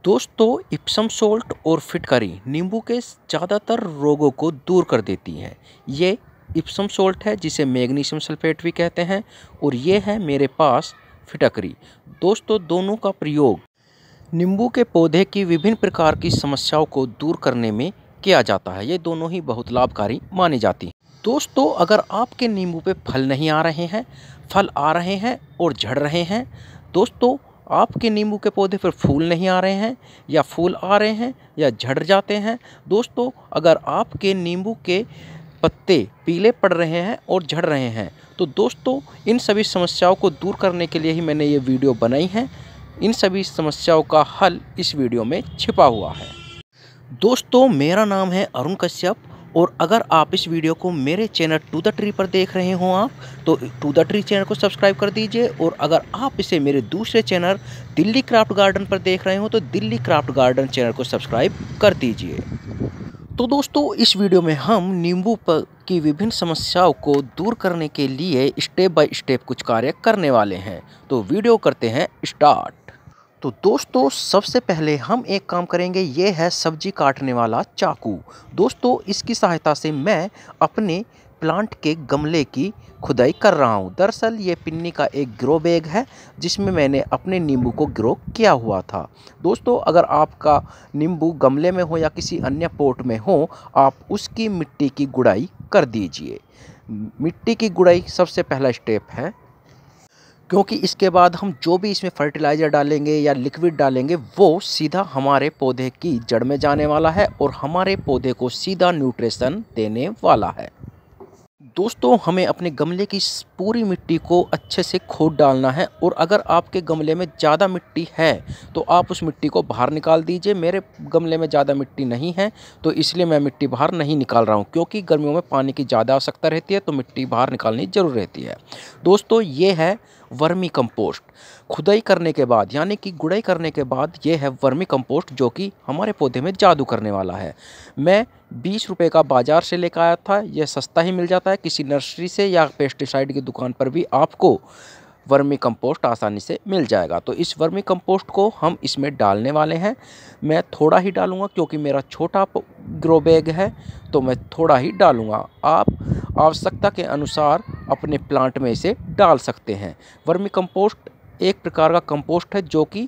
दोस्तों, Epsom salt और फिटकरी नींबू के ज़्यादातर रोगों को दूर कर देती है। ये इप्सम सॉल्ट है जिसे मैग्नीशियम सल्फेट भी कहते हैं और ये है मेरे पास फिटकरी। दोस्तों, दोनों का प्रयोग नींबू के पौधे की विभिन्न प्रकार की समस्याओं को दूर करने में किया जाता है। ये दोनों ही बहुत लाभकारी मानी जाती हैं। दोस्तों, अगर आपके नींबू पे फल नहीं आ रहे हैं, फल आ रहे हैं और झड़ रहे हैं, दोस्तों आपके नींबू के पौधे पर फूल नहीं आ रहे हैं या फूल आ रहे हैं या झड़ जाते हैं, दोस्तों अगर आपके नींबू के पत्ते पीले पड़ रहे हैं और झड़ रहे हैं, तो दोस्तों इन सभी समस्याओं को दूर करने के लिए ही मैंने ये वीडियो बनाई है। इन सभी समस्याओं का हल इस वीडियो में छिपा हुआ है। दोस्तों, मेरा नाम है अरुण कश्यप और अगर आप इस वीडियो को मेरे चैनल टू द ट्री पर देख रहे हो तो टू द ट्री चैनल को सब्सक्राइब कर दीजिए और अगर आप इसे मेरे दूसरे चैनल दिल्ली क्राफ्ट गार्डन पर देख रहे हो तो दिल्ली क्राफ्ट गार्डन चैनल को सब्सक्राइब कर दीजिए। तो दोस्तों, इस वीडियो में हम नींबू की विभिन्न समस्याओं को दूर करने के लिए स्टेप बाय स्टेप कुछ कार्य करने वाले हैं। तो वीडियो करते हैं स्टार्ट। तो दोस्तों, सबसे पहले हम एक काम करेंगे, ये है सब्जी काटने वाला चाकू। दोस्तों, इसकी सहायता से मैं अपने प्लांट के गमले की खुदाई कर रहा हूँ। दरअसल ये पिन्नी का एक ग्रो बैग है जिसमें मैंने अपने नींबू को ग्रो किया हुआ था। दोस्तों, अगर आपका नींबू गमले में हो या किसी अन्य पॉट में हो, आप उसकी मिट्टी की गुड़ाई कर दीजिए। मिट्टी की गुड़ाई सबसे पहला स्टेप है, क्योंकि इसके बाद हम जो भी इसमें फर्टिलाइज़र डालेंगे या लिक्विड डालेंगे वो सीधा हमारे पौधे की जड़ में जाने वाला है और हमारे पौधे को सीधा न्यूट्रिशन देने वाला है। दोस्तों, हमें अपने गमले की पूरी मिट्टी को अच्छे से खोद डालना है और अगर आपके गमले में ज़्यादा मिट्टी है तो आप उस मिट्टी को बाहर निकाल दीजिए। मेरे गमले में ज़्यादा मिट्टी नहीं है तो इसलिए मैं मिट्टी बाहर नहीं निकाल रहा हूँ, क्योंकि गर्मियों में पानी की ज़्यादा आवश्यकता रहती है तो मिट्टी बाहर निकालनी ज़रूर रहती है। दोस्तों, ये है वर्मी कंपोस्ट। खुदाई करने के बाद यानी कि गुड़ाई करने के बाद ये है वर्मी कंपोस्ट जो कि हमारे पौधे में जादू करने वाला है। मैं 20 रुपये का बाज़ार से लेकर आया था। यह सस्ता ही मिल जाता है, किसी नर्सरी से या पेस्टिसाइड की दुकान पर भी आपको वर्मी कंपोस्ट आसानी से मिल जाएगा। तो इस वर्मी कंपोस्ट को हम इसमें डालने वाले हैं। मैं थोड़ा ही डालूंगा क्योंकि मेरा छोटा ग्रो बैग है तो मैं थोड़ा ही डालूंगा। आप आवश्यकता के अनुसार अपने प्लांट में इसे डाल सकते हैं। वर्मी कंपोस्ट एक प्रकार का कंपोस्ट है जो कि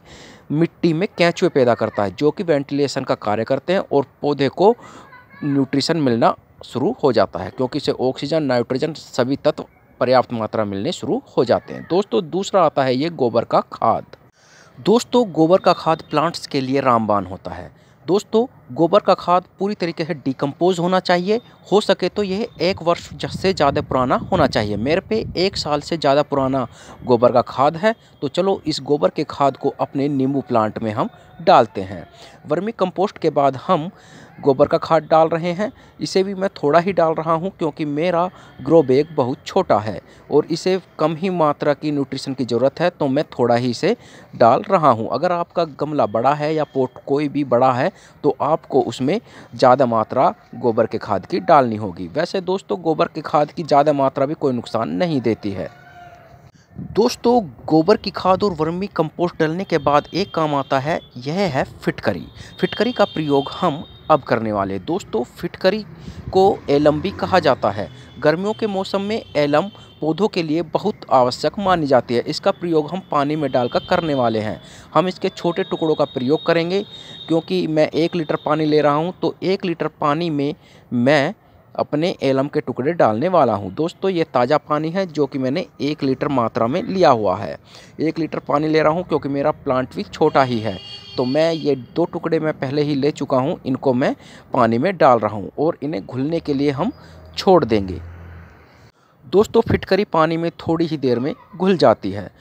मिट्टी में केंचुए पैदा करता है, जो कि वेंटिलेशन का कार्य करते हैं और पौधे को न्यूट्रिशन मिलना शुरू हो जाता है, क्योंकि इसे ऑक्सीजन, नाइट्रोजन सभी तत्व पर्याप्त मात्रा मिलने शुरू हो जाते हैं। दोस्तों, दूसरा आता है ये गोबर का खाद। दोस्तों, गोबर का खाद प्लांट्स के लिए रामबाण होता है। दोस्तों, गोबर का खाद पूरी तरीके से डिकम्पोज होना चाहिए। हो सके तो यह 1 वर्ष से ज़्यादा पुराना होना चाहिए। मेरे पे 1 साल से ज़्यादा पुराना गोबर का खाद है, तो चलो इस गोबर के खाद को अपने नींबू प्लांट में हम डालते हैं। वर्मी कंपोस्ट के बाद हम गोबर का खाद डाल रहे हैं। इसे भी मैं थोड़ा ही डाल रहा हूं क्योंकि मेरा ग्रो बैग बहुत छोटा है और इसे कम ही मात्रा की न्यूट्रिशन की ज़रूरत है, तो मैं थोड़ा ही इसे डाल रहा हूं। अगर आपका गमला बड़ा है या पॉट कोई भी बड़ा है तो आपको उसमें ज़्यादा मात्रा गोबर के खाद की डालनी होगी। वैसे दोस्तों, गोबर के खाद की ज़्यादा मात्रा भी कोई नुकसान नहीं देती है। दोस्तों, गोबर की खाद और वर्मी कंपोस्ट डालने के बाद एक काम आता है, यह है फिटकरी। फिटकरी का प्रयोग हम अब करने वाले हैं। दोस्तों, फिटकरी को एलम भी कहा जाता है। गर्मियों के मौसम में एलम पौधों के लिए बहुत आवश्यक मानी जाती है। इसका प्रयोग हम पानी में डालकर करने वाले हैं। हम इसके छोटे टुकड़ों का प्रयोग करेंगे, क्योंकि मैं 1 लीटर पानी ले रहा हूं तो 1 लीटर पानी में मैं अपने एलम के टुकड़े डालने वाला हूं। दोस्तों, ये ताज़ा पानी है जो कि मैंने 1 लीटर मात्रा में लिया हुआ है। 1 लीटर पानी ले रहा हूं क्योंकि मेरा प्लांट भी छोटा ही है, तो मैं ये 2 टुकड़े मैं पहले ही ले चुका हूं। इनको मैं पानी में डाल रहा हूं और इन्हें घुलने के लिए हम छोड़ देंगे। दोस्तों, फिटकरी पानी में थोड़ी ही देर में घुल जाती है।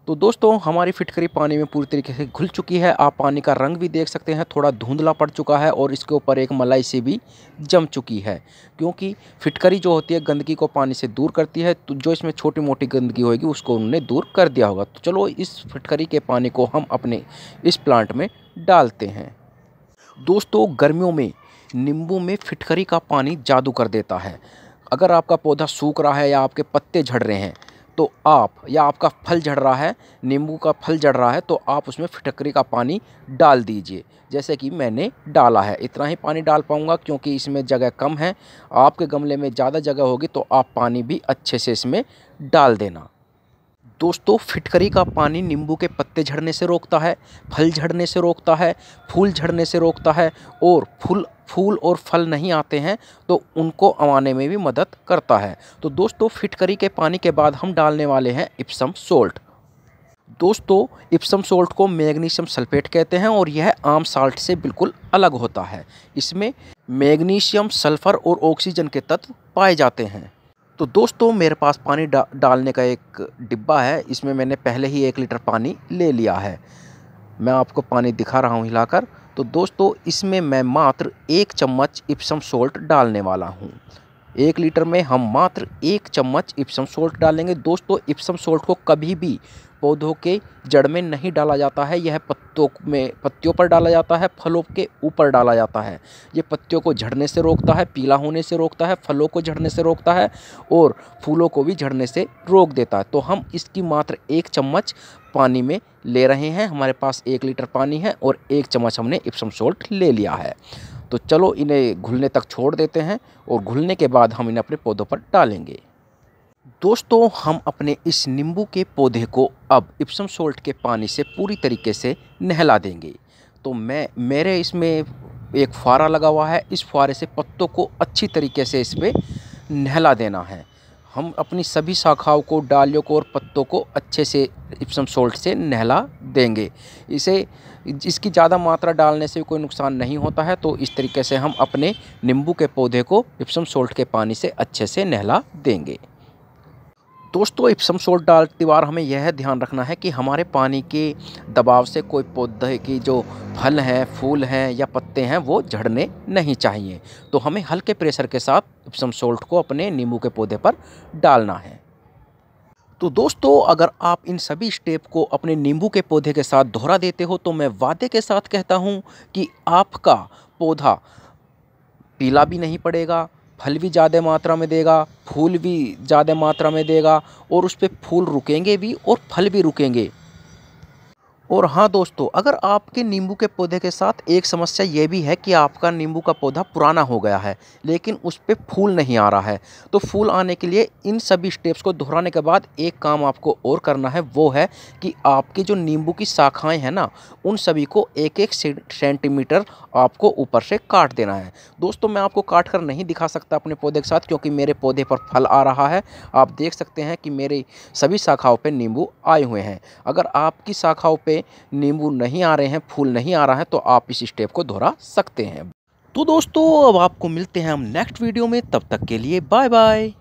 तो दोस्तों, हमारी फिटकरी पानी में पूरी तरीके से घुल चुकी है। आप पानी का रंग भी देख सकते हैं, थोड़ा धुंधला पड़ चुका है और इसके ऊपर एक मलाई सी भी जम चुकी है, क्योंकि फिटकरी जो होती है गंदगी को पानी से दूर करती है। तो जो इसमें छोटी मोटी गंदगी होगी उसको उन्होंने दूर कर दिया होगा। तो चलो इस फिटकरी के पानी को हम अपने इस प्लांट में डालते हैं। दोस्तों, गर्मियों में नींबू में फिटकरी का पानी जादू कर देता है। अगर आपका पौधा सूख रहा है या आपके पत्ते झड़ रहे हैं तो आप, या आपका फल झड़ रहा है, नींबू का फल झड़ रहा है, तो आप उसमें फिटकरी का पानी डाल दीजिए, जैसे कि मैंने डाला है। इतना ही पानी डाल पाऊँगा क्योंकि इसमें जगह कम है। आपके गमले में ज़्यादा जगह होगी तो आप पानी भी अच्छे से इसमें डाल देना। दोस्तों, फिटकरी का पानी नींबू के पत्ते झड़ने से रोकता है, फल झड़ने से रोकता है, फूल झड़ने से रोकता है, और फूल और फल नहीं आते हैं तो उनको आने में भी मदद करता है। तो दोस्तों, फिटकरी के पानी के बाद हम डालने वाले हैं इप्सम सोल्ट। दोस्तों, इप्सम सोल्ट को मैग्नीशियम सल्फेट कहते हैं और यह आम साल्ट से बिल्कुल अलग होता है। इसमें मैग्नीशियम, सल्फ़र और ऑक्सीजन के तत्व पाए जाते हैं। तो दोस्तों, मेरे पास पानी डालने का एक डिब्बा है। इसमें मैंने पहले ही 1 लीटर पानी ले लिया है। मैं आपको पानी दिखा रहा हूँ हिलाकर। तो दोस्तों, इसमें मैं मात्र 1 चम्मच इप्सम सोल्ट डालने वाला हूँ। 1 लीटर में हम मात्र 1 चम्मच इप्सम सोल्ट डालेंगे। दोस्तों, इप्सम सोल्ट को कभी भी पौधों के जड़ में नहीं डाला जाता है। यह पत्तियों पर डाला जाता है, फलों के ऊपर डाला जाता है। ये पत्तियों को झड़ने से रोकता है, पीला होने से रोकता है, फलों को झड़ने से रोकता है और फूलों को भी झड़ने से रोक देता है। तो हम इसकी मात्र 1 चम्मच पानी में ले रहे हैं। हमारे पास 1 लीटर पानी है और 1 चम्मच हमने इप्सम सोल्ट ले लिया है। तो चलो इन्हें घुलने तक छोड़ देते हैं और घुलने के बाद हम इन्हें अपने पौधों पर डालेंगे। दोस्तों, हम अपने इस नींबू के पौधे को अब इप्सम सोल्ट के पानी से पूरी तरीके से नहला देंगे। तो मेरे इसमें एक फुहारा लगा हुआ है। इस फुहारे से पत्तों को अच्छी तरीके से इसमें नहला देना है। हम अपनी सभी शाखाओं को, डालियों को और पत्तों को अच्छे से इप्सम सोल्ट से नहला देंगे। इसकी ज़्यादा मात्रा डालने से कोई नुकसान नहीं होता है। तो इस तरीके से हम अपने नींबू के पौधे को इप्सम सोल्ट के पानी से अच्छे से नहला देंगे। दोस्तों, इप्सम सोल्ट डालते बार हमें यह ध्यान रखना है कि हमारे पानी के दबाव से कोई पौधे की जो फल हैं, फूल हैं या पत्ते हैं वो झड़ने नहीं चाहिए। तो हमें हल्के प्रेशर के साथ इप्सम सोल्ट को अपने नींबू के पौधे पर डालना है। तो दोस्तों, अगर आप इन सभी स्टेप को अपने नींबू के पौधे के साथ दोहरा देते हो तो मैं वादे के साथ कहता हूँ कि आपका पौधा पीला भी नहीं पड़ेगा, फल भी ज़्यादा मात्रा में देगा, फूल भी ज़्यादा मात्रा में देगा और उस पे फूल रुकेंगे भी और फल भी रुकेंगे। और हाँ दोस्तों, अगर आपके नींबू के पौधे के साथ एक समस्या ये भी है कि आपका नींबू का पौधा पुराना हो गया है लेकिन उस पे फूल नहीं आ रहा है, तो फूल आने के लिए इन सभी स्टेप्स को दोहराने के बाद एक काम आपको और करना है। वो है कि आपके जो नींबू की शाखाएं हैं ना, उन सभी को 1-1 सेंटीमीटर आपको ऊपर से काट देना है। दोस्तों, मैं आपको काट कर नहीं दिखा सकता अपने पौधे के साथ क्योंकि मेरे पौधे पर फल आ रहा है। आप देख सकते हैं कि मेरी सभी शाखाओं पर नींबू आए हुए हैं। अगर आपकी शाखाओं पर नींबू नहीं आ रहे हैं, फूल नहीं आ रहा है, तो आप इस स्टेप को दोहरा सकते हैं। तो दोस्तों, अब आपको मिलते हैं हम नेक्स्ट वीडियो में। तब तक के लिए बाय बाय।